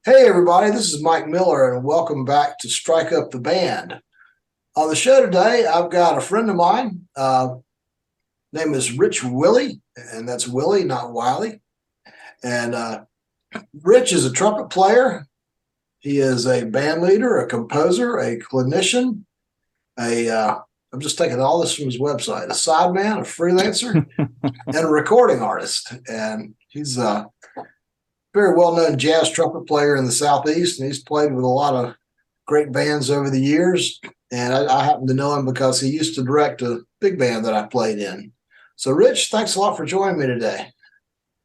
Hey, everybody, this is Mike Miller, and welcome back to Strike Up the Band. On the show today, I've got a friend of mine. Name is Rich Willey, and that's Willie, not Wiley. And Rich is a trumpet player. He is a band leader, a composer, a clinician, I'm just taking all this from his website, a sideman, a freelancer, and a recording artist. And he's very well-known jazz trumpet player in the Southeast, and he's played with a lot of great bands over the years. And I happen to know him because he used to direct a big band that I played in. So, Rich, thanks a lot for joining me today.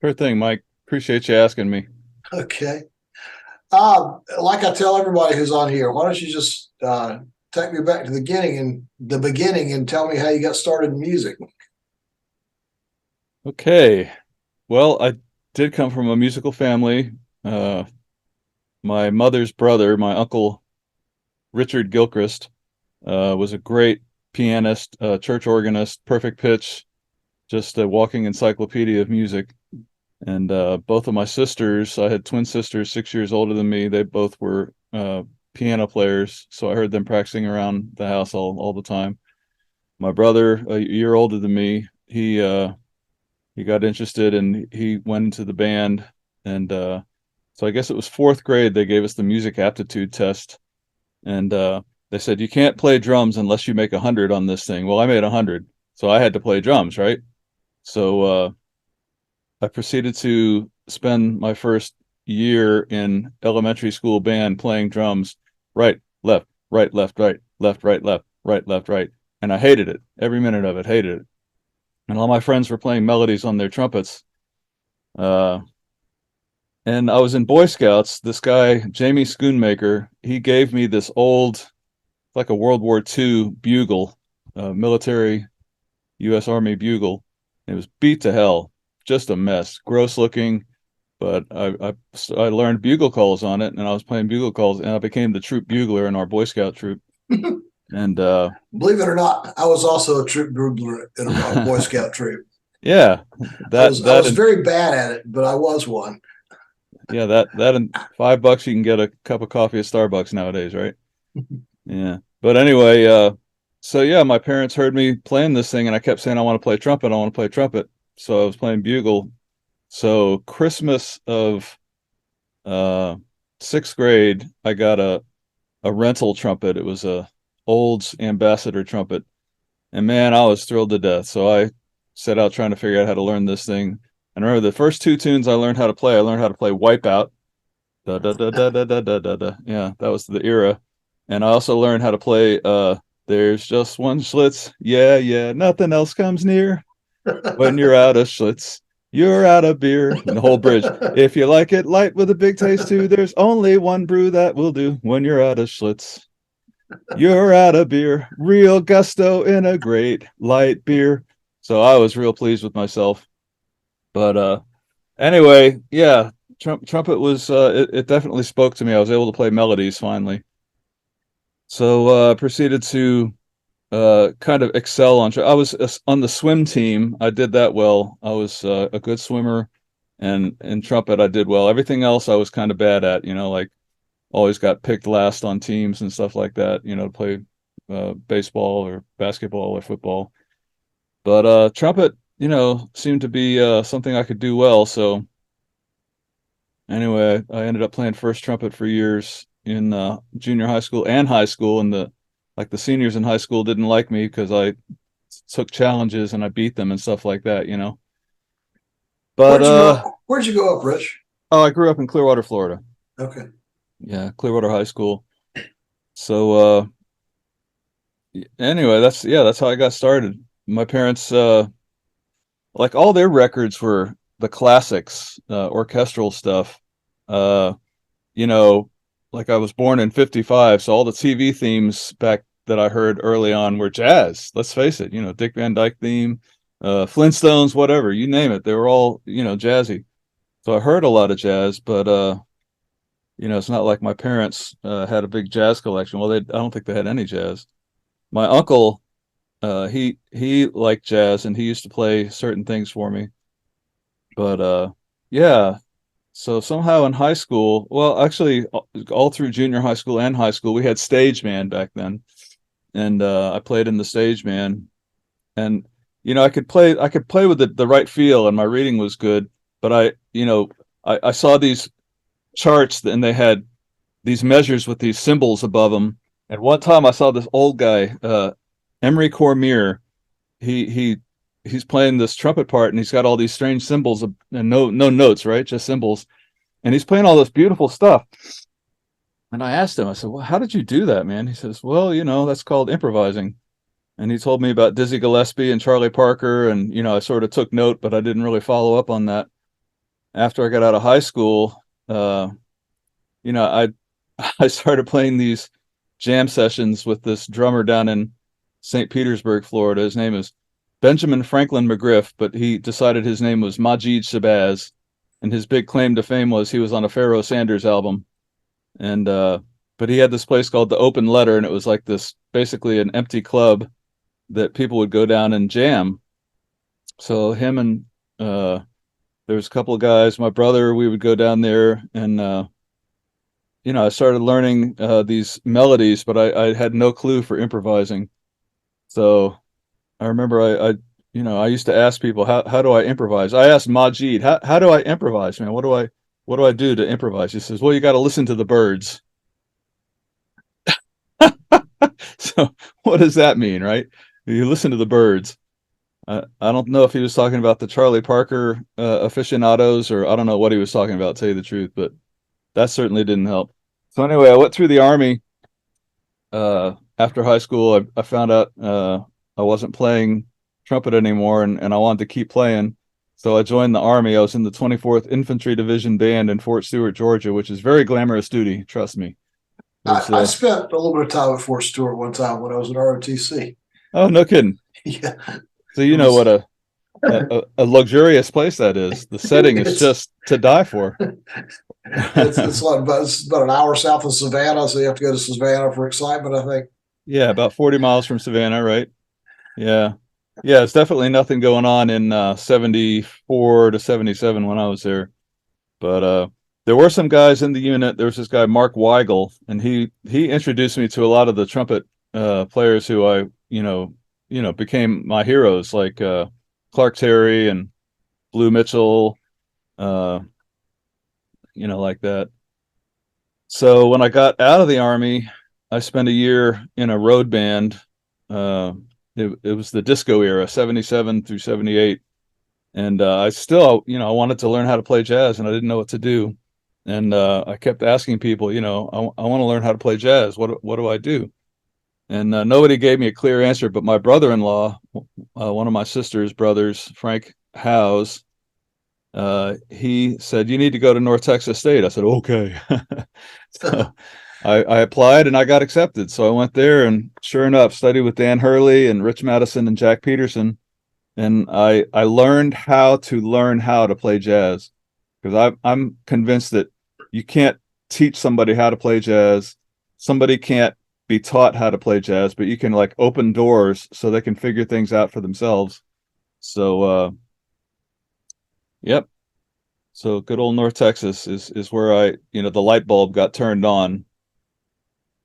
Sure thing, Mike. Appreciate you asking me. Okay. Like I tell everybody who's on here, why don't you just take me back to the beginning and tell me how you got started in music? Okay. Well, I did come from a musical family. Uh, my mother's brother, my uncle Richard Gilchrist, was a great pianist, church organist, perfect pitch, just a walking encyclopedia of music. And both of my sisters, I had twin sisters 6 years older than me. They both were piano players, so I heard them practicing around the house all the time. My brother, a year older than me, he got interested and he went into the band. And so I guess it was fourth grade, they gave us the music aptitude test. And they said, you can't play drums unless you make 100 on this thing. Well, I made 100. So I had to play drums, right? So I proceeded to spend my first year in elementary school band playing drums, right, left, right, left, right, left, right, left, right, left, right. And I hated it. Every minute of it, hated it. And all my friends were playing melodies on their trumpets. Uh, and I was in Boy Scouts. This guy, Jamie Schoonmaker, he gave me this old, like a World War II bugle, military U.S. Army bugle. It was beat to hell, just a mess, gross looking. But I learned bugle calls on it, and I was playing bugle calls, and I became the troop bugler in our Boy Scout troop. And Believe it or not, I was also a troop bugler in a Boy Scout troop. yeah, I that was I that was and very bad at it, but I was one. yeah, that and $5 you can get a cup of coffee at Starbucks nowadays, right? Yeah. But anyway, so yeah, my parents heard me playing this thing and I kept saying I want to play trumpet, I want to play trumpet. So I was playing bugle. So Christmas of uh sixth grade, I got a rental trumpet. It was a Olds Ambassador trumpet. And man, I was thrilled to death. So I set out trying to figure out how to learn this thing. And I remember the first two tunes I learned how to play. I learned how to play Wipeout. Da da da da da da da da da. Yeah, that was the era. And I also learned how to play There's Just One Schlitz. Yeah, yeah, nothing else comes near. When you're out of Schlitz, you're out of beer. And the whole bridge. If you like it light with a big taste too, there's only one brew that will do. When you're out of Schlitz, you're out of beer. Real gusto in a great light beer. So I was real pleased with myself. But anyway, yeah, trumpet was it definitely spoke to me. I was able to play melodies finally. So proceeded to kind of excel on. I was on the swim team. I did that well. I was a good swimmer, and in trumpet I did well. Everything else I was kind of bad at. Like always got picked last on teams and stuff like that. To play baseball or basketball or football. But trumpet, seemed to be something I could do well. So anyway, I ended up playing first trumpet for years in junior high school and high school, and the seniors in high school didn't like me because I took challenges and I beat them and stuff like that. But Where'd you go up, Rich? oh, I grew up in Clearwater, Florida. Okay. Yeah, Clearwater High School. So anyway, that's how I got started. My parents like all their records were the classics, orchestral stuff. Uh you know, like I was born in 55, so all the TV themes back that I heard early on were jazz. Let's face it, Dick Van Dyke theme, Flintstones, whatever, you name it. They were all, jazzy. So I heard a lot of jazz, but it's not like my parents had a big jazz collection. Well, I don't think they had any jazz. My uncle, he liked jazz and he used to play certain things for me. But yeah, So somehow in high school, well, actually, all through junior high school and high school, we had stage band back then, and I played in the stage band. And I could play with the right feel, and my reading was good. But I saw these charts, and they had these measures with these symbols above them. And one time I saw this old guy, Emery Cormier. He he's playing this trumpet part, and he's got all these strange symbols and no notes, right? Just symbols. And he's playing all this beautiful stuff. And I asked him, I said, "Well, how did you do that, man?" He says, "Well, that's called improvising." And he told me about Dizzy Gillespie and Charlie Parker, and I sort of took note, but I didn't really follow up on that. After I got out of high school, I I started playing these jam sessions with this drummer down in St. Petersburg, Florida. His name is Benjamin Franklin McGriff, but he decided his name was Majid Shabazz, and his big claim to fame was he was on a Pharoah Sanders album. And but he had this place called the Open Letter, and it was like this basically an empty club that people would go down and jam. So him and there was a couple of guys, my brother, we would go down there, and I started learning these melodies, but I had no clue for improvising. So I remember I used to ask people, how do I improvise? I asked Majid, how do I improvise, man? What do I do to improvise? He says, well, you got to listen to the birds. So what does that mean, right? You listen to the birds. I don't know if he was talking about the Charlie Parker aficionados, or I don't know what he was talking about, to tell you the truth, but that certainly didn't help. So anyway, I went through the Army. After high school, I found out I wasn't playing trumpet anymore, and I wanted to keep playing. So I joined the Army. I was in the 24th Infantry Division Band in Fort Stewart, Georgia, which is very glamorous duty, trust me. I spent a little bit of time at Fort Stewart one time when I was at ROTC. Oh, no kidding. Yeah. So what a luxurious place that is. The setting is just to die for. It's about an hour south of Savannah, so you have to go to Savannah for excitement, I think. Yeah, about 40 miles from Savannah, right? Yeah. Yeah, it's definitely nothing going on in 74 to 77 when I was there. But there were some guys in the unit. There was this guy, Mark Weigel, and he introduced me to a lot of the trumpet players who I, became my heroes, like Clark Terry and Blue Mitchell, like that. So when I got out of the Army, I spent a year in a road band. It was the disco era, 77 through 78. And I still, I wanted to learn how to play jazz, and I didn't know what to do. And I kept asking people, I want to learn how to play jazz. What do I do? And nobody gave me a clear answer, but my brother-in-law, one of my sister's brothers, Frank Howes, he said, you need to go to North Texas State. I said, okay. So I applied and I got accepted. So I went there, and sure enough, studied with Dan Hurley and Rich Madison and Jack Peterson. And I learned how to play jazz, because I'm convinced that you can't teach somebody how to play jazz. Somebody can't be taught how to play jazz, but you can like open doors so they can figure things out for themselves. So yep. So good old North Texas is where the light bulb got turned on.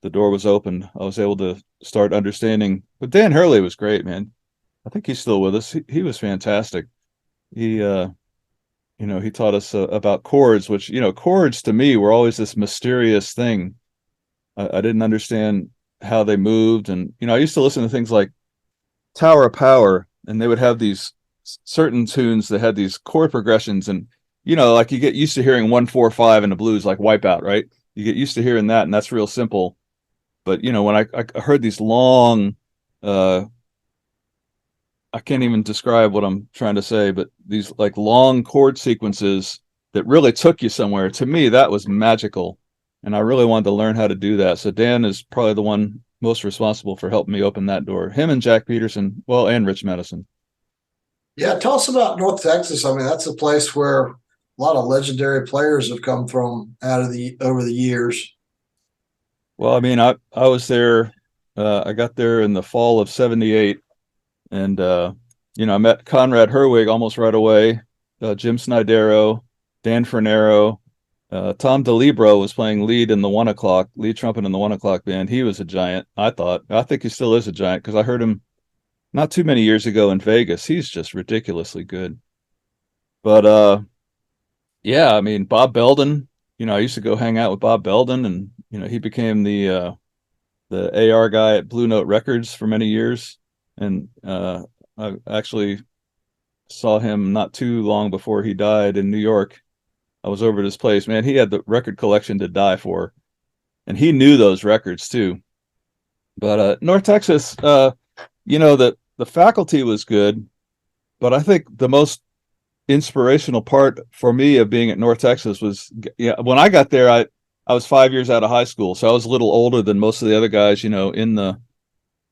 The door was opened. I was able to start understanding. But Dan Hurley was great, man. I think he's still with us. He was fantastic. He he taught us about chords, which, chords to me were always this mysterious thing. I didn't understand how they moved. And, I used to listen to things like Tower of Power, and they would have these certain tunes that had these chord progressions. And, like you get used to hearing 1-4-5 in the blues, like Wipeout, right? You get used to hearing that, and that's real simple. But, when I heard these long, I can't even describe what I'm trying to say, but these like long chord sequences that really took you somewhere. To me, that was magical. And I really wanted to learn how to do that. So Dan is probably the one most responsible for helping me open that door. Him and Jack Peterson, well, and Rich Madison. Yeah, tell us about North Texas. I mean, that's a place where a lot of legendary players have come from over the years. Well, I mean, I was there. I got there in the fall of 78. And, I met Conrad Herwig almost right away, Jim Snydero, Dan Fernero, Tom DeLibero was playing lead trumpet in the 1 o'clock band. He was a giant, I thought. I think he still is a giant because I heard him not too many years ago in Vegas. He's just ridiculously good. But yeah, I mean, Bob Belden, I used to go hang out with Bob Belden, and he became the AR guy at Blue Note Records for many years. And I actually saw him not too long before he died in New York. I was over at his place. Man, he had the record collection to die for, and he knew those records too. But North Texas, the faculty was good, but I think the most inspirational part for me of being at North Texas was, when I got there, I was 5 years out of high school, so I was a little older than most of the other guys, in the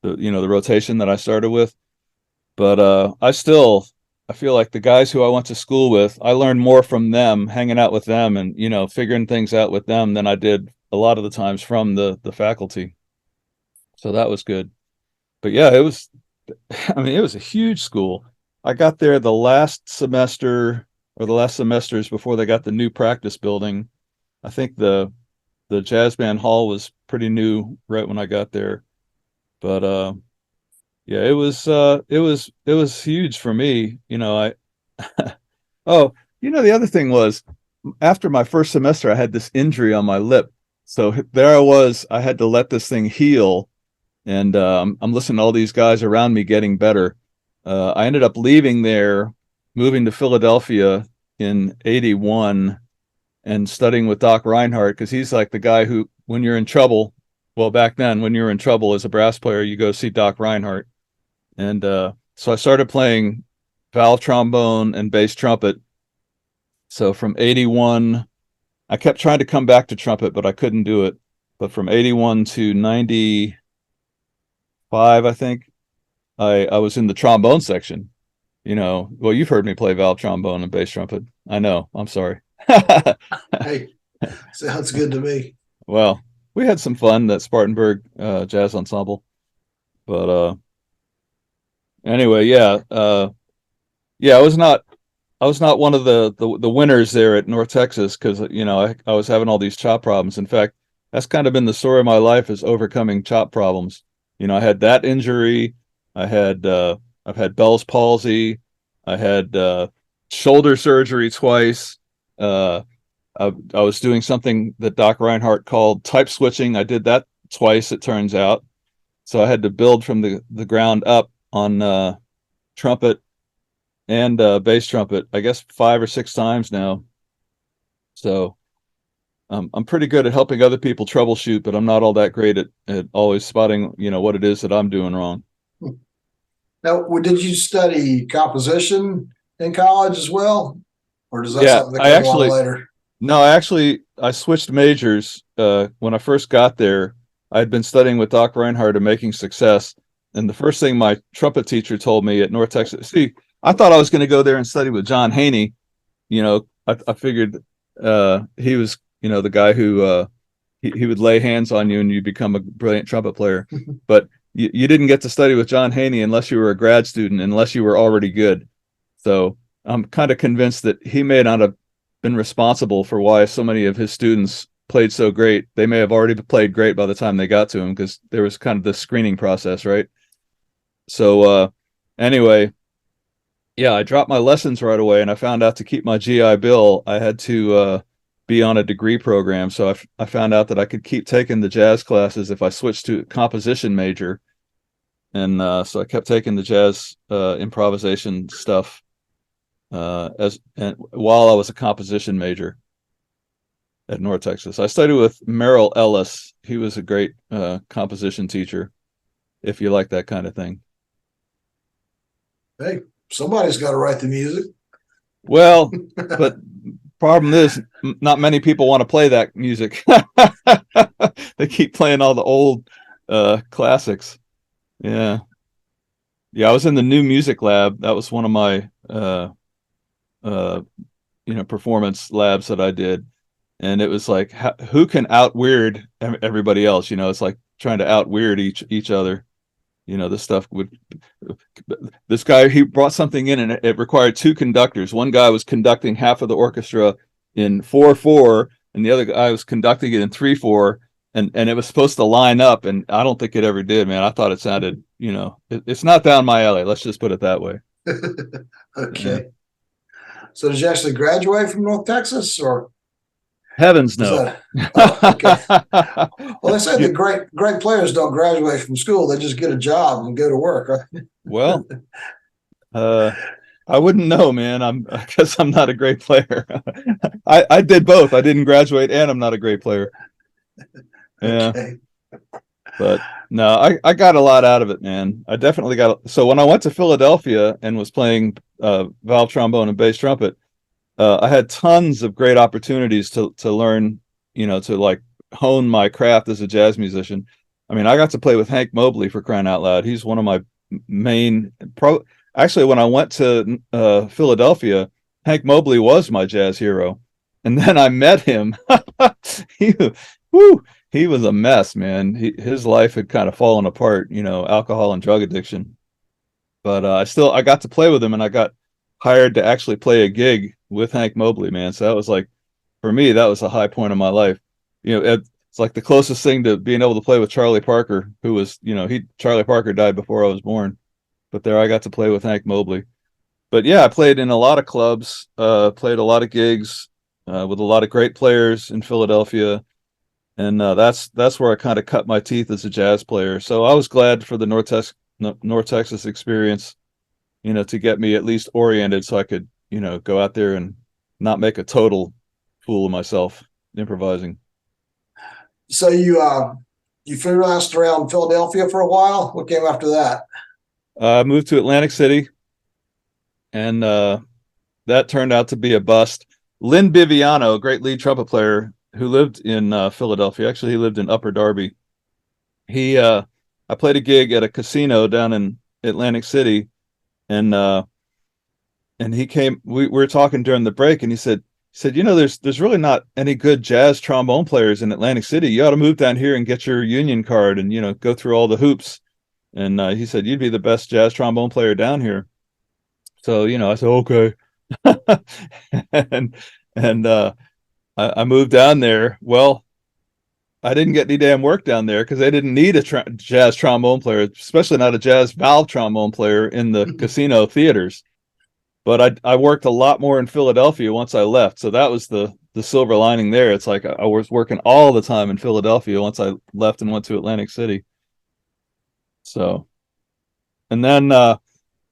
rotation that I started with. But I feel like the guys who I went to school with, I learned more from them, hanging out with them, and figuring things out with them than I did a lot of the times from the faculty. So that was good. But yeah, it was a huge school. I got there the last semester, or the last semesters before they got the new practice building. I think the jazz band hall was pretty new right when I got there. But yeah, it was huge for me. Oh, the other thing was, after my first semester, I had this injury on my lip. So there I was, I had to let this thing heal. And I'm listening to all these guys around me getting better. I ended up leaving there, moving to Philadelphia in '81 and studying with Doc Reinhardt, because he's like the guy who, when you're in trouble, well, back then, when you were in trouble as a brass player, you go see Doc Reinhardt. And so I started playing valve trombone and bass trumpet. So from '81, I kept trying to come back to trumpet, but I couldn't do it. But from '81 to '95, I think, I was in the trombone section. Well, you've heard me play valve trombone and bass trumpet. I know. I'm sorry. Hey, sounds good to me. Well, we had some fun, that Spartanburg jazz ensemble. But anyway, yeah. Yeah, I was not one of the winners there at North Texas, because I was having all these chop problems. In fact, that's kind of been the story of my life, is overcoming chop problems. I had that injury. I've had Bell's palsy. I had shoulder surgery twice. I was doing something that Doc Reinhardt called type switching. I did that twice, it turns out. So I had to build from the ground up on trumpet and bass trumpet, I guess 5 or 6 times now. So I'm pretty good at helping other people troubleshoot, but I'm not all that great at always spotting, what it is that I'm doing wrong. Now, did you study composition in college as well? Or does that something that come along later? No, I switched majors. When I first got there, I had been studying with Doc Reinhardt and Making Success. And the first thing my trumpet teacher told me at North Texas, see, I thought I was going to go there and study with John Haney. I figured he was, the guy who he would lay hands on you and you become a brilliant trumpet player. But you didn't get to study with John Haney unless you were a grad student, unless you were already good. So I'm kind of convinced that he may not have been responsible for why so many of his students played so great. They may have already played great by the time they got to him, because there was kind of this screening process, right? So anyway, yeah, I dropped my lessons right away, and I found out to keep my GI Bill, I had to be on a degree program. So I found out that I could keep taking the jazz classes if I switched to composition major. And so I kept taking the jazz improvisation stuff while I was a composition major at North Texas. I studied with Merrill Ellis. He was a great composition teacher, if you like that kind of thing. Hey, somebody's got to write the music. Well, but problem is, not many people want to play that music. They keep playing all the old classics. Yeah. I was in the new music lab. That was one of my performance labs that I did, and it was like, who can out weird everybody else? It's like trying to out weird each other. This guy, he brought something in, and it required 2 conductors. One guy was conducting half of the orchestra in 4/4, and the other guy was conducting it in 3/4, and it was supposed to line up, and I don't think it ever did, man. I thought it sounded, it's not down my alley. Let's just put it that way. Okay. Yeah. So did you actually graduate from North Texas, or Heavens was no. that? Oh, okay. Well, they say that great players don't graduate from school; they just get a job and go to work, right? Well, I wouldn't know, man. I guess I'm not a great player. I did both. I didn't graduate, and I'm not a great player. Yeah. Okay. But no, I got a lot out of it, man. I definitely got. So when I went to Philadelphia and was playing valve trombone and bass trumpet, I had tons of great opportunities to learn, to like hone my craft as a jazz musician. I mean, I got to play with Hank Mobley, for crying out loud. He's one of my main Actually, when I went to Philadelphia, Hank Mobley was my jazz hero, and then I met him. he, whew, he was a mess, man. His life had kind of fallen apart, alcohol and drug addiction. But I got to play with him, and I got hired to actually play a gig with Hank Mobley, man. So that was like, for me, that was a high point of my life. It's like the closest thing to being able to play with Charlie Parker, who was, Charlie Parker died before I was born, but there I got to play with Hank Mobley. But yeah, I played in a lot of clubs, played a lot of gigs with a lot of great players in Philadelphia, and that's where I kind of cut my teeth as a jazz player. So I was glad for the North Texas experience, to get me at least oriented, so I could, go out there and not make a total fool of myself improvising. So you freelanced around Philadelphia for a while. What came after that? I moved to Atlantic City, and that turned out to be a bust. Lynn Biviano, a great lead trumpet player who lived in Philadelphia, actually he lived in Upper Darby. I played a gig at a casino down in Atlantic City, and he came. We were talking during the break, and he said, there's really not any good jazz trombone players in Atlantic City. You ought to move down here and get your union card, and go through all the hoops. And he said, you'd be the best jazz trombone player down here. So, I said, okay. and I moved down there. Well, I didn't get any damn work down there because they didn't need a jazz trombone player, especially not a jazz valve trombone player in the casino theaters. But I worked a lot more in Philadelphia once I left. So that was the silver lining there. It's like I was working all the time in Philadelphia once I left and went to Atlantic City. So, and then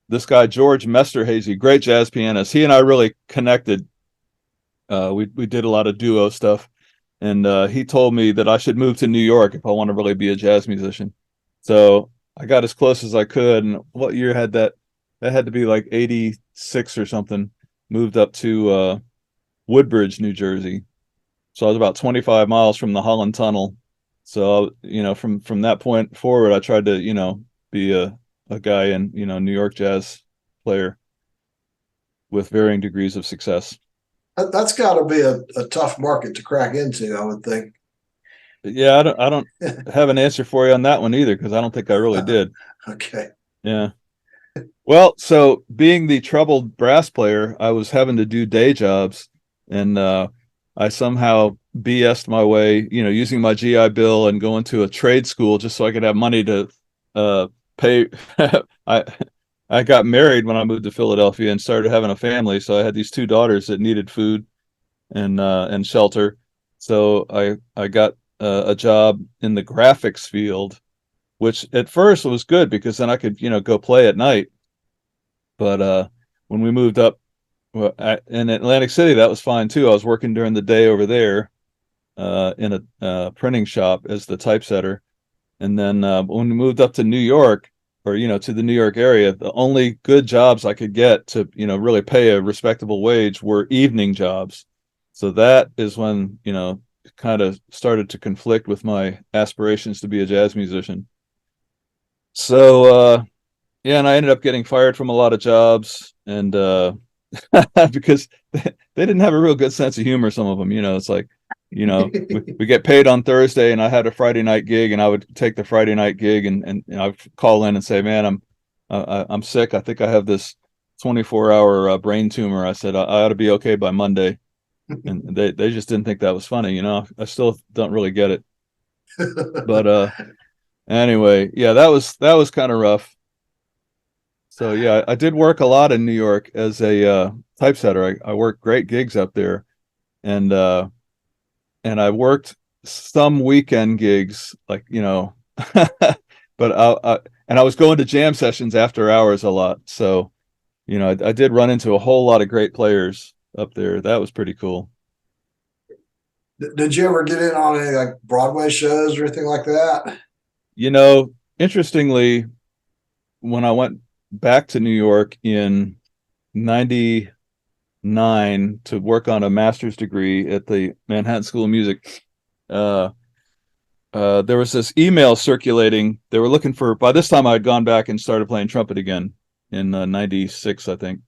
this guy, George Mesterhazy, great jazz pianist. He and I really connected. We did a lot of duo stuff. And he told me that I should move to New York if I want to really be a jazz musician. So I got as close as I could. And what year had that? That had to be like 86 or something. Moved up to Woodbridge, New Jersey. So I was about 25 miles from the Holland Tunnel. So, from that point forward, I tried to, be a guy in, New York jazz player with varying degrees of success. That's got to be a tough market to crack into, I would think. Yeah, I don't have an answer for you on that one either, because I don't think I really did. Okay. Yeah. Well, so being the troubled brass player, I was having to do day jobs, and I somehow BS'd my way, using my GI Bill and going to a trade school just so I could have money to pay. I got married when I moved to Philadelphia and started having a family, so I had these two daughters that needed food and shelter. So I got a job in the graphics field, which at first was good because then I could go play at night. But when we moved up in Atlantic City, that was fine too. I was working during the day over there in a printing shop as the typesetter, and then when we moved up to New York, or to the New York area, the only good jobs I could get to really pay a respectable wage were evening jobs. So that is when kind of started to conflict with my aspirations to be a jazz musician. So yeah, and I ended up getting fired from a lot of jobs, and because they didn't have a real good sense of humor, some of them. It's like, we get paid on Thursday, and I had a Friday night gig, and I would take the Friday night gig, and I'd call in and say, man, I'm sick. I think I have this 24-hour brain tumor. I said I ought to be okay by Monday. and they just didn't think that was funny. I still don't really get it. But anyway, yeah, that was kind of rough. So yeah, I did work a lot in New York as a typesetter. I worked great gigs up there, and I worked some weekend gigs, like but and I was going to jam sessions after hours a lot. So I did run into a whole lot of great players up there. That was pretty cool. Did you ever get in on any like Broadway shows or anything like that? Interestingly, when I went back to New York in '99 to work on a master's degree at the Manhattan School of Music, there was this email circulating. They were looking for, by this time I had gone back and started playing trumpet again in '96, I think.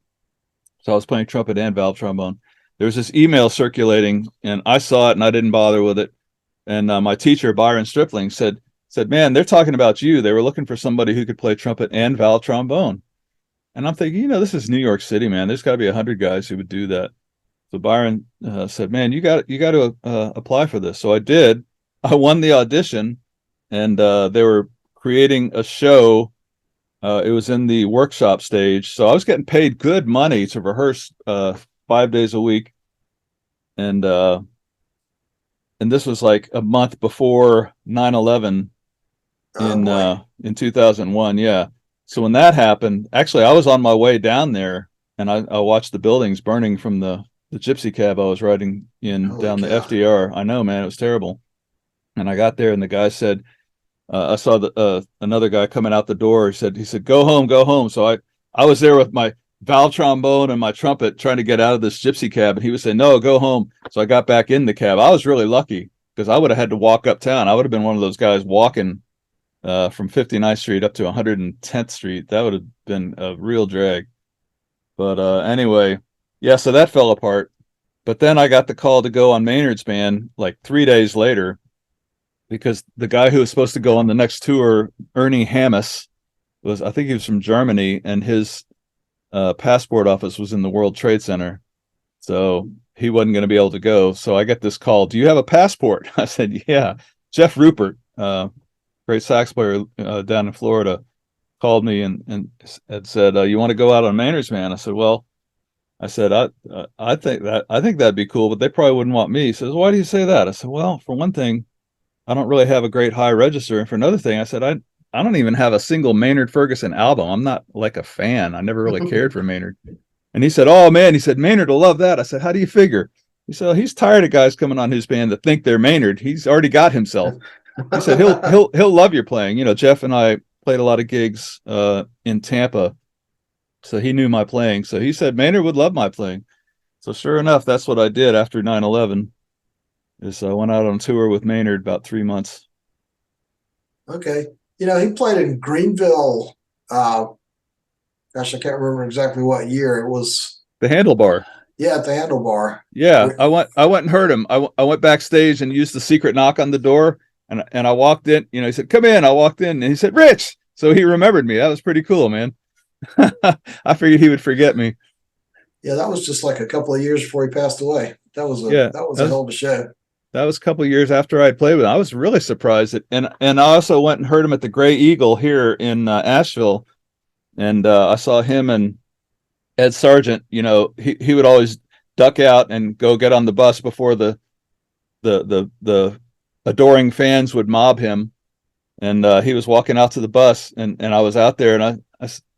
So I was playing trumpet and valve trombone. There was this email circulating, and I saw it and I didn't bother with it. And my teacher, Byron Stripling, said, "Man, they're talking about you. They were looking for somebody who could play trumpet and valve trombone." And I'm thinking, this is New York City, man. There's got to be 100 guys who would do that. So Byron said, "Man, you got to apply for this." So I did. I won the audition, and they were creating a show. It was in the workshop stage, so I was getting paid good money to rehearse 5 days a week, and this was like a month before 9/11 in 2001. Yeah. So when that happened, actually, I was on my way down there, and I watched the buildings burning from the gypsy cab I was riding in down the FDR. I know, man, it was terrible. And I got there, and the guy said, I saw another guy coming out the door. He said, go home, go home. So I was there with my valve trombone and my trumpet trying to get out of this gypsy cab, and he was saying, no, go home. So I got back in the cab. I was really lucky because I would have had to walk uptown. I would have been one of those guys walking from 59th Street up to 110th Street. That would have been a real drag. But anyway, yeah, so that fell apart. But then I got the call to go on Maynard's band like 3 days later, because the guy who was supposed to go on the next tour, Ernie Hammes, I think he was from Germany, and his passport office was in the World Trade Center. So he wasn't going to be able to go. So I get this call, "Do you have a passport?" I said, "Yeah." Jeff Rupert, great sax player down in Florida, called me and said, "You want to go out on Maynard's band?" I said, "Well," I said, I think that'd be cool, but they probably wouldn't want me." He says, "Why do you say that?" I said, "Well, for one thing, I don't really have a great high register. And for another thing," I said, I don't even have a single Maynard Ferguson album. I'm not like a fan. I never really cared for Maynard." And he said, "Oh man," he said, "Maynard will love that." I said, "How do you figure?" He said, "Oh, he's tired of guys coming on his band that think they're Maynard. He's already got himself." He said, he'll love your playing. Jeff and I played a lot of gigs in Tampa, so he knew my playing. So he said Maynard would love my playing. So sure enough, that's what I did after 9/11. Is I went out on tour with Maynard about 3 months. Okay. He played in Greenville. Gosh, I can't remember exactly what year it was. The Handlebar. Yeah, at the Handlebar. Yeah, I went and heard him. I went backstage and used the secret knock on the door, and I walked in. He said, "Come in." I walked in, and he said, "Rich." So he remembered me. That was pretty cool, man. I figured he would forget me. Yeah, that was just like a couple of years before he passed away. That was a hell of a show. That was a couple of years after I played with him. I was really surprised. And I also went and heard him at the Gray Eagle here in Asheville, and I saw him and Ed Sargent. He would always duck out and go get on the bus before the adoring fans would mob him. And he was walking out to the bus, and I was out there, and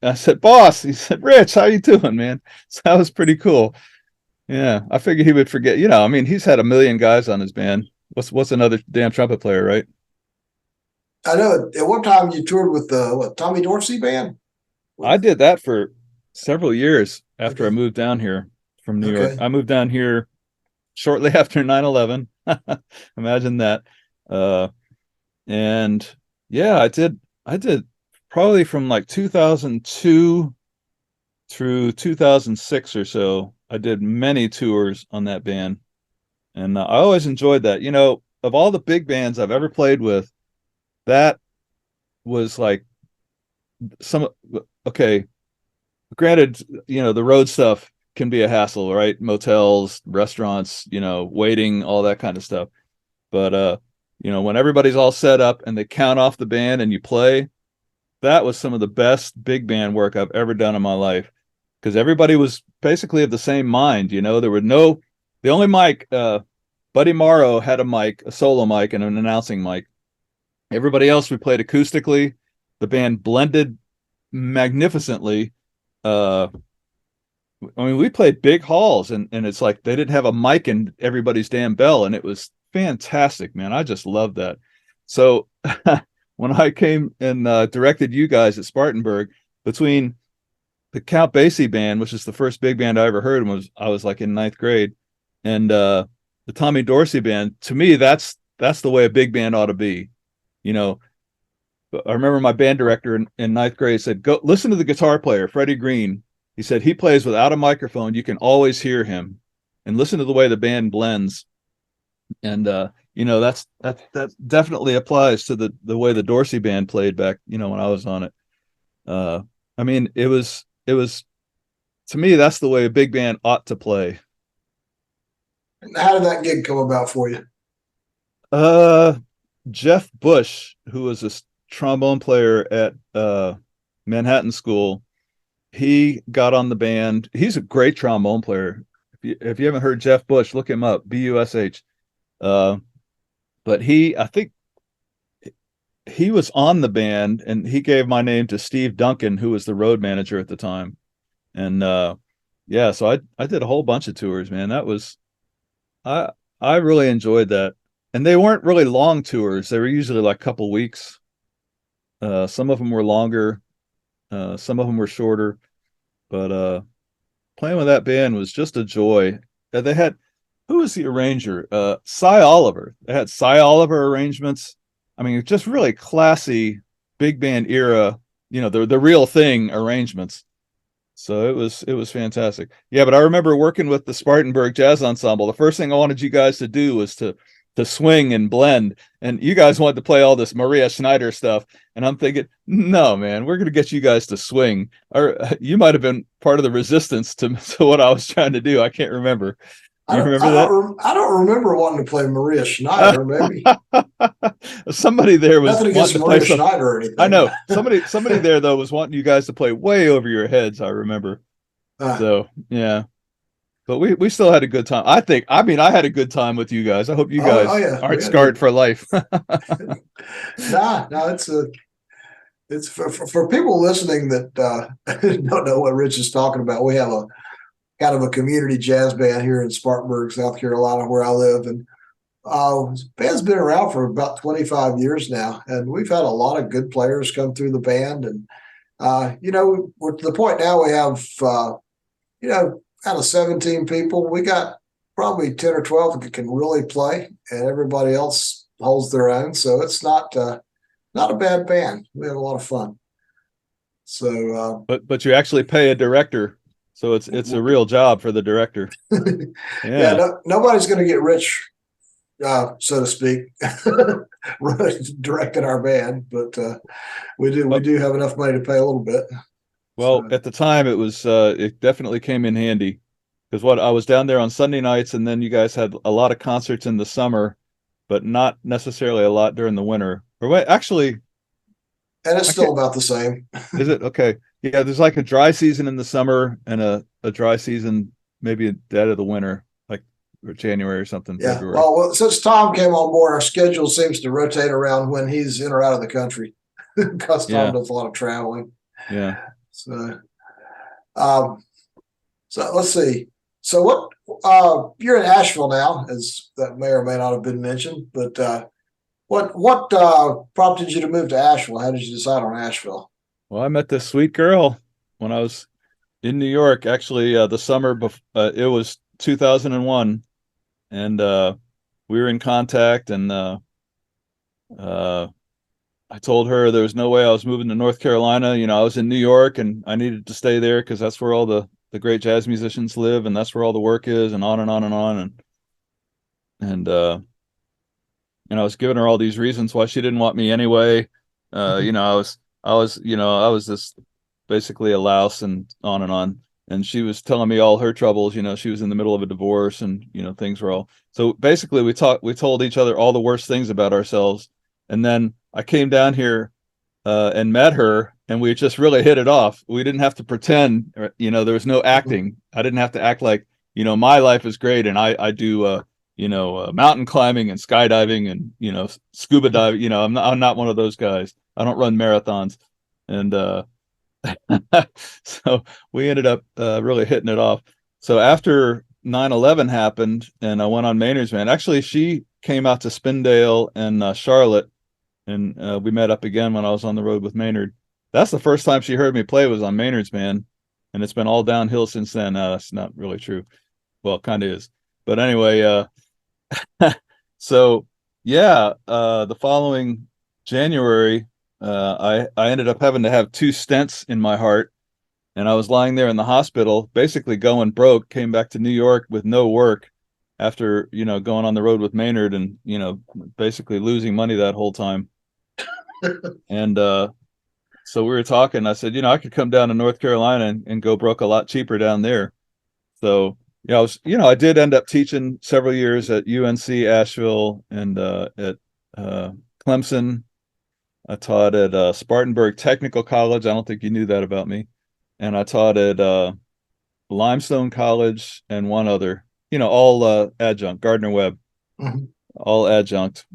I said, "Boss." He said, "Rich, how you doing, man?" So that was pretty cool. Yeah, I figured he would forget. He's had a million guys on his band. What's another damn trumpet player, right? I know at one time you toured with the Tommy Dorsey band. I did that for several years after I moved down here from New York. I moved down here shortly after 9/11. Imagine that. And yeah, I did probably from like 2002 through 2006 or so. I did many tours on that band, and I always enjoyed that. Of all the big bands I've ever played with, that was like okay, granted, the road stuff can be a hassle, right? Motels, restaurants, waiting, all that kind of stuff. But when everybody's all set up and they count off the band and you play, that was some of the best big band work I've ever done in my life, because everybody was basically of the same mind. There were the only mic, Buddy Morrow had a mic, a solo mic, and an announcing mic. Everybody else, we played acoustically. The band blended magnificently. We played big halls, and it's like they didn't have a mic in everybody's damn bell, and it was fantastic, man. I just loved that. So when I came and directed you guys at Spartanburg, between the Count Basie band, which is the first big band I ever heard, I was like in ninth grade, and the Tommy Dorsey band, to me, that's the way a big band ought to be. I remember my band director in ninth grade said, "Go listen to the guitar player, Freddie Green." He said he plays without a microphone. You can always hear him, and listen to the way the band blends. And that definitely applies to the way the Dorsey band played back, when I was on it. It was to me, that's the way a big band ought to play. How did that gig come about for you? Jeff Bush, who was a trombone player at Manhattan School, he got on the band. He's a great trombone player. If you haven't heard Jeff Bush, look him up, Bush. But I think he was on the band, and he gave my name to Steve Duncan, who was the road manager at the time. And so I did a whole bunch of tours, man. That was I really enjoyed that. And they weren't really long tours. They were usually like a couple weeks. Some of them were longer, some of them were shorter. But playing with that band was just a joy. They had, who was the arranger? Cy Oliver. They had Cy Oliver arrangements. Just really classy big band era, the real thing arrangements. So it was fantastic. Yeah, but I remember working with the Spartanburg Jazz Ensemble. The first thing I wanted you guys to do was to swing and blend, and you guys wanted to play all this Maria Schneider stuff, and I'm thinking, no, man, we're going to get you guys to swing. Or you might have been part of the resistance to what I was trying to do. I can't remember. You remember that? I don't remember wanting to play Maria Schneider. Maybe somebody there was nothing against Maria Schneider or anything. I know somebody there though was wanting you guys to play way over your heads. I remember. So yeah. But we still had a good time. I had a good time with you guys. I hope you guys aren't scarred for life. No, it's for people listening that don't know what Rich is talking about. We have a kind of a community jazz band here in Spartanburg, South Carolina, where I live, and the band's been around for about 25 years now, and we've had a lot of good players come through the band, and we're to the point now we have out of 17 people, we got probably 10 or 12 that can really play, and everybody else holds their own. So it's not a bad band. We have a lot of fun. So, but you actually pay a director, so it's a real job for the director. Yeah, nobody's going to get rich, so to speak, directing our band, but we do have enough money to pay a little bit. Well, at the time, it definitely came in handy, because I was down there on Sunday nights, and then you guys had a lot of concerts in the summer, but not necessarily a lot during the winter. Or wait, actually, and it's still about the same. Is it? Okay. Yeah, there's like a dry season in the summer and a dry season maybe dead of the winter, like January or something. Yeah. February. Well, since Tom came on board, our schedule seems to rotate around when he's in or out of the country, because Tom does a lot of traveling. Yeah. So let's see. So you're in Asheville now, as that may or may not have been mentioned, but what prompted you to move to Asheville? How did you decide on Asheville? Well, I met this sweet girl when I was in New York, actually, the summer before, it was 2001, and we were in contact, and I told her there was no way I was moving to North Carolina. I was in New York and I needed to stay there because that's where all the great jazz musicians live, and that's where all the work is, and on and on and on. And I was giving her all these reasons why she didn't want me anyway. I was this basically a louse, and on and on. and she was telling me all her troubles. She was in the middle of a divorce, and things were all. So basically, we told each other all the worst things about ourselves, and then I came down here and met her, and we just really hit it off. We didn't have to pretend, there was no acting. I didn't have to act like, my life is great, and I do, mountain climbing and skydiving and, scuba diving. I'm not one of those guys. I don't run marathons. And so we ended up really hitting it off. So after 9/11 happened and I went on Maynard's Band, actually, she came out to Spindale and Charlotte, and we met up again when I was on the road with Maynard. That's the first time she heard me play was on Maynard's Band, and it's been all downhill since then. That's not really true. Well, kind of is. But anyway, so yeah, the following January, I ended up having to have 2 stents in my heart, and I was lying there in the hospital, basically going broke. Came back to New York with no work after going on the road with Maynard, and basically losing money that whole time. And so we were talking. I said, I could come down to North Carolina and go broke a lot cheaper down there. So I did end up teaching several years at UNC Asheville and at Clemson. I taught at Spartanburg Technical College. I don't think you knew that about me. And I taught at Limestone College and one other, all adjunct, Gardner Webb, all adjunct.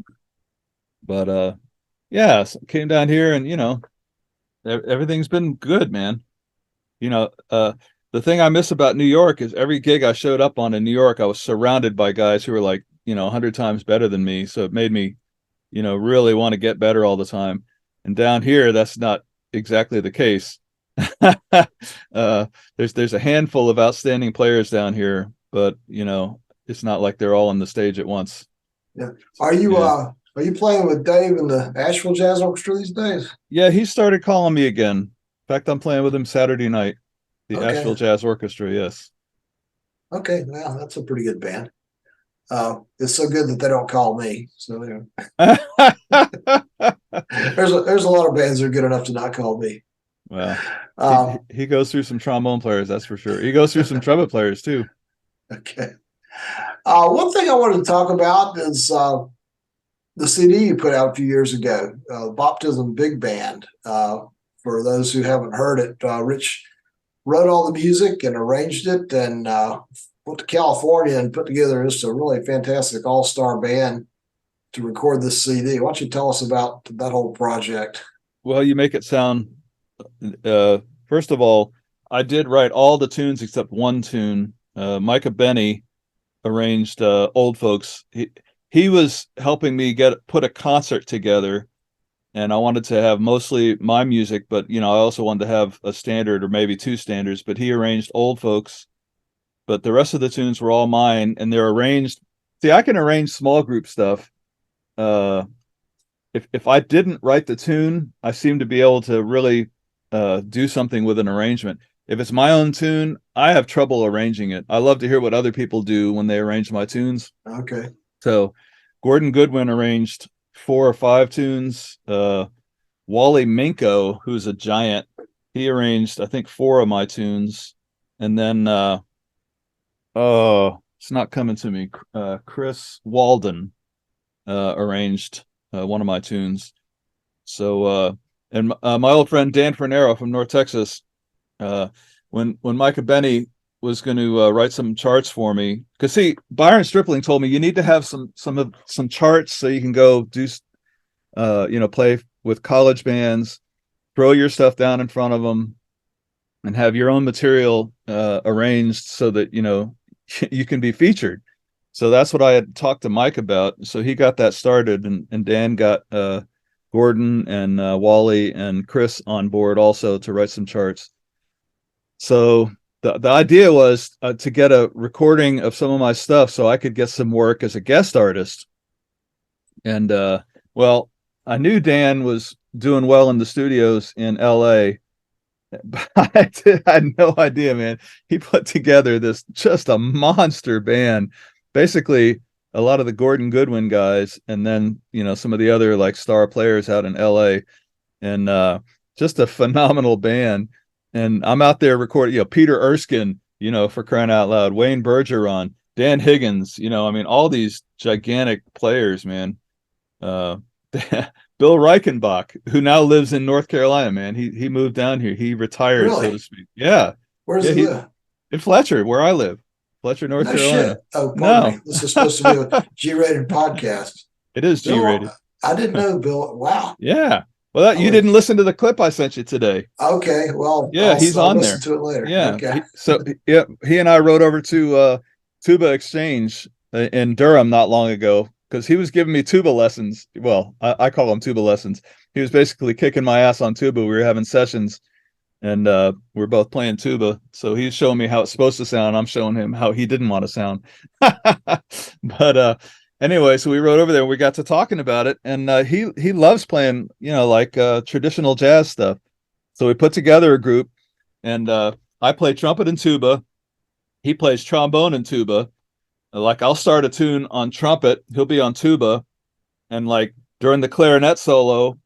But yeah, so came down here and, everything's been good, man. The thing I miss about New York is every gig I showed up on in New York, I was surrounded by guys who were like, 100 times better than me. So it made me, really want to get better all the time. And down here, that's not exactly the case. There's a handful of outstanding players down here, but it's not like they're all on the stage at once. Yeah. Are you playing with Dave in the Asheville Jazz Orchestra these days? Yeah, he started calling me again. In fact, I'm playing with him Saturday night. The Asheville Jazz Orchestra, yes. Okay, well, that's a pretty good band. It's so good that they don't call me. So there's a lot of bands that are good enough to not call me. Well, he goes through some trombone players, that's for sure. He goes through some trumpet players too. Okay. One thing I wanted to talk about is the CD you put out a few years ago, Baptism Big Band. For those who haven't heard it, Rich wrote all the music and arranged it, and went to California and put together just a really fantastic all-star band to record this CD. Why don't you tell us about that whole project? Well, you make it sound, first of all, I did write all the tunes except one tune. Micah Benny arranged Old Folks. He was helping me put a concert together, and I wanted to have mostly my music, but I also wanted to have a standard or maybe 2 standards. But he arranged Old Folks, but the rest of the tunes were all mine, and they're arranged. See, I can arrange small group stuff. If I didn't write the tune, I seem to be able to really do something with an arrangement. If it's my own tune, I have trouble arranging it. I love to hear what other people do when they arrange my tunes. Okay. So Gordon Goodwin arranged 4 or 5 tunes. Wally Minko, who's a giant, he arranged, I think, 4 of my tunes. And then, it's not coming to me. Chris Walden arranged one of my tunes. So, and my old friend Dan Fernero from North Texas, when Micah Benny was going to write some charts for me, because see, Byron Stripling told me you need to have some charts so you can go do, play with college bands, throw your stuff down in front of them, and have your own material arranged so that you can be featured. So that's what I had talked to Mike about. So he got that started, and Dan got Gordon and Wally and Chris on board also to write some charts. So the idea was to get a recording of some of my stuff so I could get some work as a guest artist. And well, I knew Dan was doing well in the studios in LA, but I had no idea, man. He put together this just a monster band, basically a lot of the Gordon Goodwin guys, and then some of the other like star players out in LA, and just a phenomenal band. and I'm out there recording, Peter Erskine, for crying out loud, Wayne Bergeron, Dan Higgins, I mean, all these gigantic players, man. Bill Reichenbach, who now lives in North Carolina, man. He moved down here. He retired, so Really? to speak. Yeah. Where does Yeah, he live? in Fletcher, where I live. Fletcher, North No Carolina. shit. Oh, pardon No. me. This is supposed to be a G-rated podcast. It is Bill, G-rated. I didn't know Bill. Wow. Yeah. Well, you didn't listen to the clip I sent you today. Okay. Well, Yeah, he's I'll on listen there. to it later. Yeah. Okay. He and I rode over to Tuba Exchange in Durham not long ago because he was giving me tuba lessons. Well, I call them tuba lessons. He was basically kicking my ass on tuba. We were having sessions, and we're both playing tuba. So he's showing me how it's supposed to sound. I'm showing him how he didn't want to sound. But anyway, so we rode over there. We got to talking about it, and he loves playing, like traditional jazz stuff. So we put together a group, and I play trumpet and tuba. He plays trombone and tuba. Like I'll start a tune on trumpet, he'll be on tuba, and like during the clarinet solo,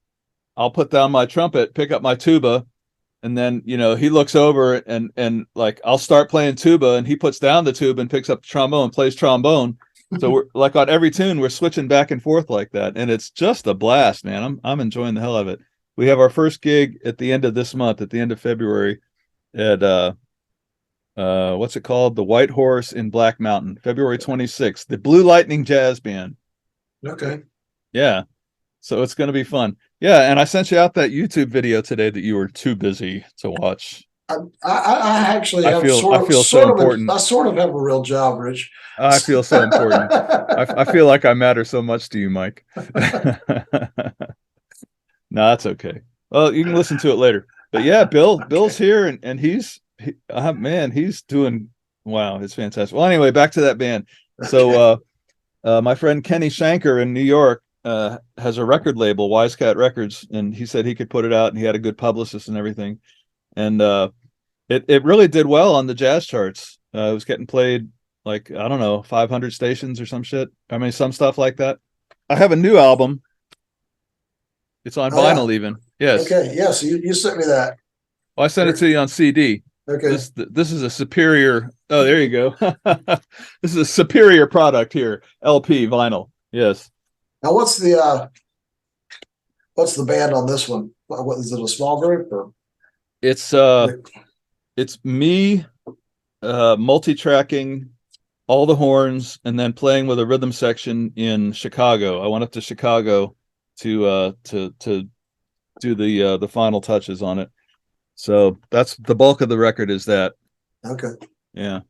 I'll put down my trumpet, pick up my tuba, and then he looks over and like I'll start playing tuba, and he puts down the tuba and picks up the trombone and plays trombone. So we're like on every tune we're switching back and forth like that, and it's just a blast, man. I'm enjoying the hell of it. We have our first gig at the end of this month, at the end of February, at what's it called? The White Horse in Black Mountain, February 26th. The Blue Lightning Jazz Band. Okay. Yeah. So it's going to be fun. Yeah, and I sent you out that YouTube video today that you were too busy to watch. I actually I have feel so important. I sort of have a real job, Rich. I feel so important. I feel like I matter so much to you, Mike. No, that's okay. Well, you can listen to it later. But yeah, Bill's here, and he's man, he's doing wow, it's fantastic. Well, anyway, back to that band. So my friend Kenny Shanker in New York has a record label, Wisecat Records, and he said he could put it out, and he had a good publicist and everything. And it really did well on the jazz charts. It was getting played like, I don't know, 500 stations or some shit. I mean, some stuff like that. I have a new album. It's on vinyl even. Yes. Okay. Yes. You sent me that. Well, I sent it to you on CD. Okay. This is a superior. Oh, there you go. This is a superior product here. LP vinyl. Yes. Now, what's the band on this one? What is it? A small group or? It's me multi-tracking all the horns and then playing with a rhythm section in Chicago. I went up to Chicago to do the final touches on it. So that's the bulk of the record is that. Okay. Yeah.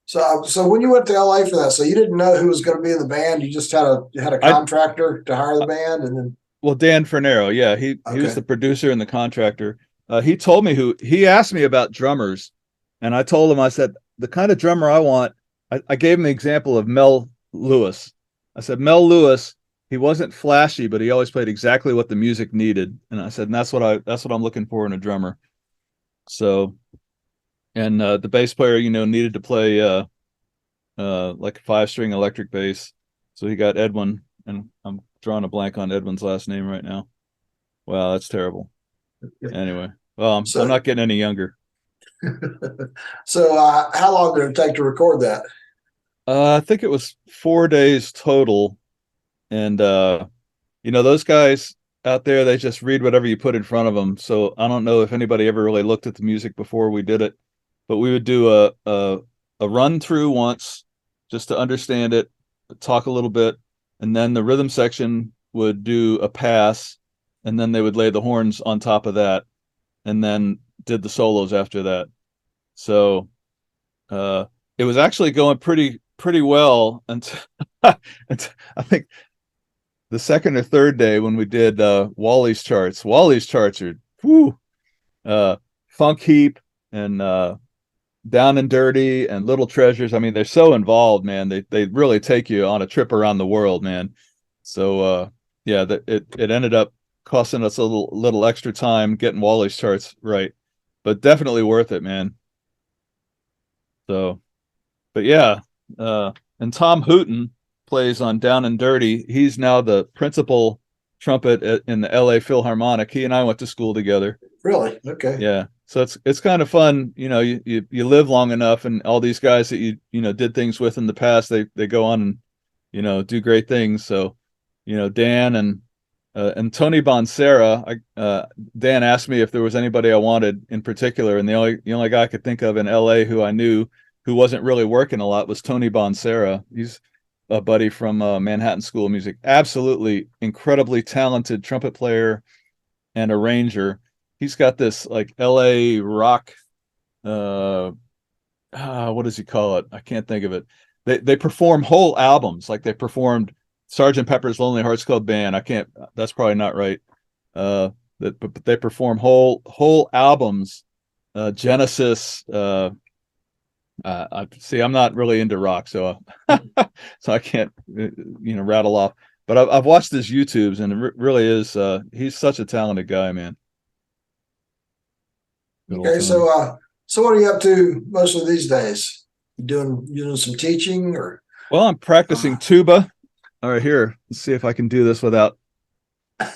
So when you went to LA for that, so you didn't know who was going to be in the band. You just had a contractor to hire the band, and then. Well, Dan Fernero, yeah, he was the producer and the contractor. He told me he asked me about drummers, and I told him, I said, the kind of drummer I want, I gave him the example of Mel Lewis. I said, Mel Lewis, he wasn't flashy, but he always played exactly what the music needed. And I said, and that's what I'm looking for in a drummer. So, and the bass player, needed to play like a 5-string electric bass. So he got Edwin, and I'm drawing a blank on Edwin's last name right now. Wow, that's terrible. Anyway, well, I'm not getting any younger. So how long did it take to record that? I think it was 4 days total. And, those guys out there, they just read whatever you put in front of them. So I don't know if anybody ever really looked at the music before we did it, but we would do a run through once just to understand it, talk a little bit. And then the rhythm section would do a pass, and then they would lay the horns on top of that, and then did the solos after that. So it was actually going pretty well until I think the second or third day when we did Wally's charts. Wally's charts are Funk Heap and Down and Dirty and Little Treasures. I mean, they're so involved, man. They really take you on a trip around the world, man. So it ended up costing us a little extra time getting Wally's charts right, but definitely worth it, man. So, but yeah, and Tom Hooton plays on Down and Dirty. He's now the principal trumpet in the LA Philharmonic. He and I went to school together. Really? Okay. Yeah. So it's kind of fun, you live long enough, and all these guys that you did things with in the past, they go on and do great things. So Dan and Tony Bonsera, Dan asked me if there was anybody I wanted in particular, and the only guy I could think of in LA who I knew who wasn't really working a lot was Tony Bonsera. He's a buddy from Manhattan School of Music, absolutely incredibly talented trumpet player and arranger. He's got this like LA rock, what does he call it? I can't think of it. They perform whole albums, like they performed Sergeant Pepper's Lonely Hearts Club Band. I can't. That's probably not right. But they perform whole albums. Genesis. I see. I'm not really into rock, so so I can't rattle off. But I've watched his YouTubes, and it really is. He's such a talented guy, man. Okay, so what are you up to most of these days? You doing some teaching or? Well, I'm practicing tuba. All right, here. Let's see if I can do this without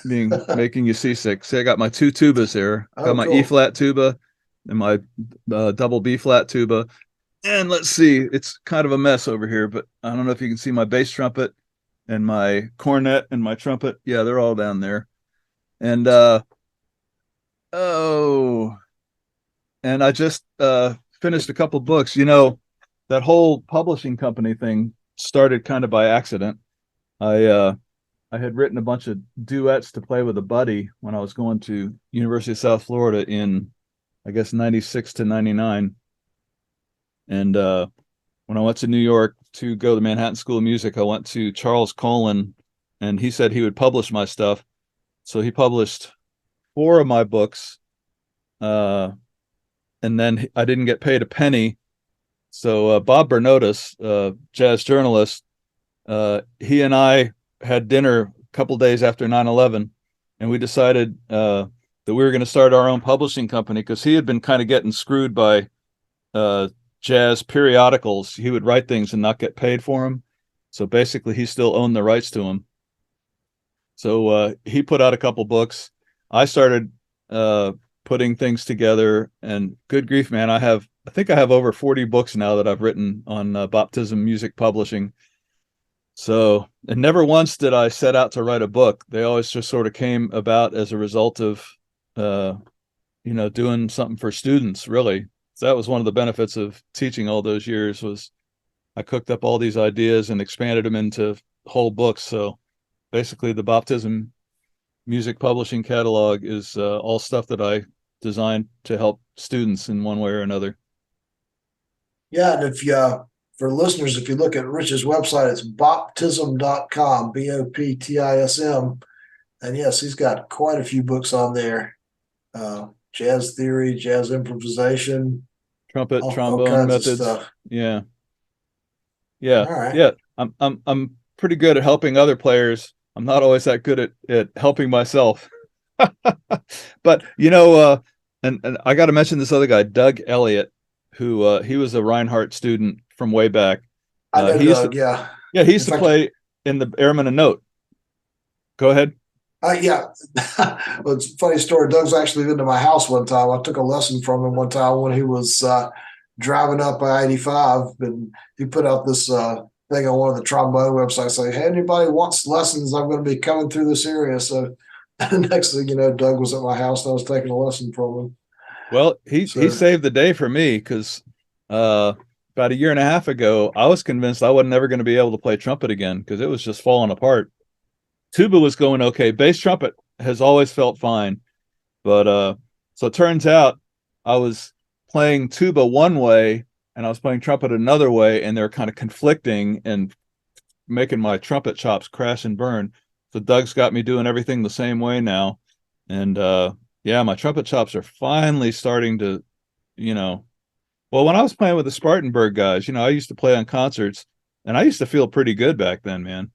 making you seasick. See, I got my two tubas here. Got my E flat tuba and my double B flat tuba. And let's see, it's kind of a mess over here, but I don't know if you can see my bass trumpet and my cornet and my trumpet. Yeah, they're all down there. And and I just finished a couple books. That whole publishing company thing started kind of by accident. I had written a bunch of duets to play with a buddy when I was going to University of South Florida in, I guess, 96 to 99. And when I went to New York to go to the Manhattan School of Music, I went to Charles Colin, and he said he would publish my stuff. So he published 4 of my books. And then I didn't get paid a penny. So Bob Bernotis, jazz journalist, he and I had dinner a couple days after 9/11, and we decided that we were going to start our own publishing company, because he had been kind of getting screwed by jazz periodicals. He would write things and not get paid for them. So basically he still owned the rights to them. So he put out a couple books. I started putting things together, and good grief, man, I think I have over 40 books now that I've written on baptism music publishing. So, and never once did I set out to write a book. They always just sort of came about as a result of, doing something for students, really. So that was one of the benefits of teaching all those years, was I cooked up all these ideas and expanded them into whole books. So basically the baptism music publishing catalog is all stuff that I designed to help students in one way or another. Yeah, and if for listeners, if you look at Rich's website, it's boptism.com, BOPTISM. And yes, he's got quite a few books on there. Jazz theory, jazz improvisation, trumpet, trombone methods. Yeah. Yeah. All right. Yeah. I'm pretty good at helping other players. I'm not always that good at helping myself. But and I got to mention this other guy, Doug Elliott, who he was a Reinhardt student from way back. I know Doug, yeah. Yeah, he used to play in the Airman and Note. Go ahead. Yeah. Well, it's a funny story. Doug's actually been to my house one time. I took a lesson from him one time when he was driving up I-85, and he put out this thing on one of the trombone websites saying, hey, anybody wants lessons, I'm going to be coming through this area. So next thing you know, Doug was at my house and I was taking a lesson from him. Well, he saved the day for me, because about a year and a half ago, I was convinced I wasn't ever going to be able to play trumpet again, because it was just falling apart. Tuba was going okay. Bass trumpet has always felt fine. But so it turns out I was playing tuba one way and I was playing trumpet another way, and they're kind of conflicting and making my trumpet chops crash and burn. So Doug's got me doing everything the same way now. And yeah, my trumpet chops are finally starting to, well, when I was playing with the Spartanburg guys, I used to play on concerts, and I used to feel pretty good back then, man.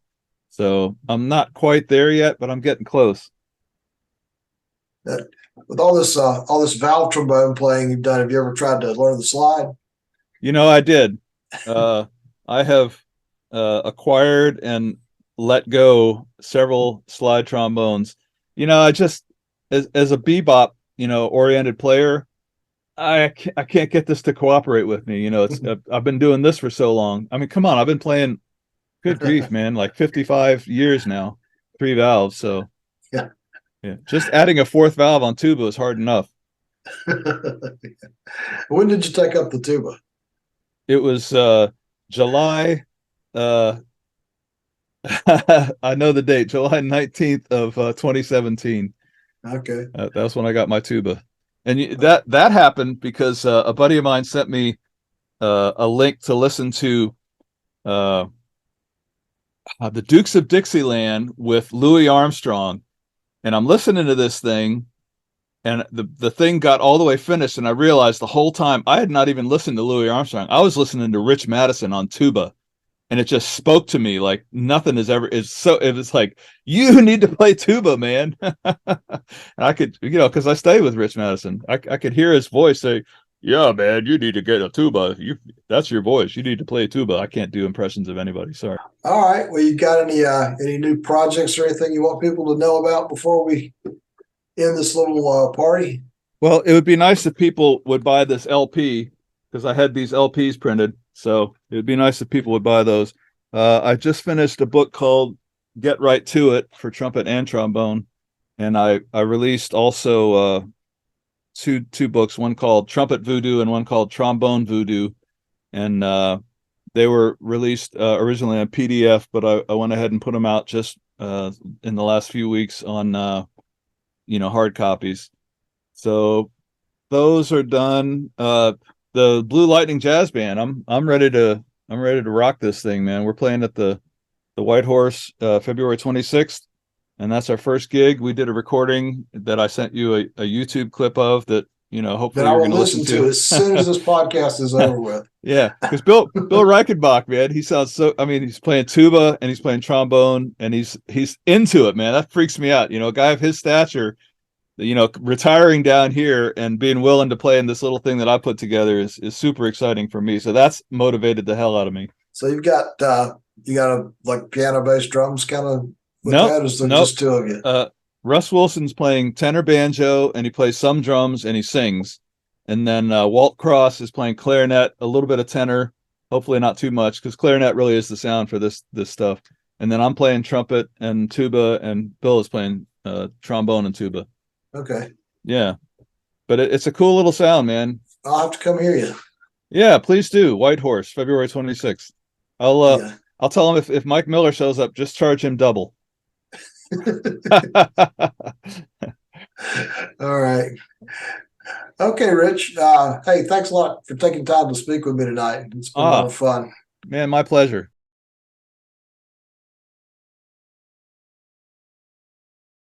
So I'm not quite there yet, but I'm getting close. With all this valve trombone playing you've done, have you ever tried to learn the slide? I did. I have acquired and let go several slide trombones. I just, as a bebop, oriented player, I can't get this to cooperate with me. It's I've been doing this for so long. I mean, come on, I've been playing. Good grief, man! Like 55 years now, 3 valves. So Yeah. yeah, just adding a fourth valve on tuba is hard enough. When did you take up the tuba? It was July. Uh, I know the date, July 19th of 2017. Okay. That's when I got my tuba, and that happened because a buddy of mine sent me a link to listen to uh, the Dukes of Dixieland with Louis Armstrong, and I'm listening to this thing, and the thing got all the way finished, and I realized the whole time I had not even listened to Louis Armstrong. I was listening to Rich Madison on tuba, and it just spoke to me like nothing has ever is so. It was like, you need to play tuba, man. And I could, because I stayed with Rich Madison, I could hear his voice say, "Yeah, man, you need to get a tuba. That's your voice. You need to play tuba." I can't do impressions of anybody. Sorry. All right. Well, you got any new projects or anything you want people to know about before we end this little party? Well, it would be nice if people would buy this LP because I had these LPs printed. So it would be nice if people would buy those. I just finished a book called Get Right to It for trumpet and trombone. And I released also two books, one called Trumpet Voodoo and one called Trombone Voodoo. And they were released originally on PDF, but I went ahead and put them out just in the last few weeks on hard copies. So those are done. The Blue Lightning Jazz Band. I'm ready to rock this thing, man. We're playing at the White Horse February 26th, and that's our first gig. We did a recording that I sent you a YouTube clip of that hopefully That I you're will going to listen to as soon as this podcast is over with. Yeah, because Bill Reichenbach, man, he sounds so. I mean, he's playing tuba and he's playing trombone and he's into it, man. That freaks me out. A guy of his stature, retiring down here and being willing to play in this little thing that I put together is super exciting for me. So that's motivated the hell out of me. So you got a like piano, bass, drums kind of with Nope, that, or is there nope. just two of you? Russ Wilson's playing tenor banjo and he plays some drums and he sings. And then Walt Cross is playing clarinet, a little bit of tenor, hopefully not too much because clarinet really is the sound for this stuff. And then I'm playing trumpet and tuba, and Bill is playing trombone and tuba. Okay. Yeah, but it's a cool little sound, man. I'll have to come hear you. Yeah, please do. White Horse, February 26th. I'll tell him if Mike Miller shows up, just charge him double. All right. Okay, Rich. Hey, thanks a lot for taking time to speak with me tonight. It's been a lot of fun. Man, my pleasure.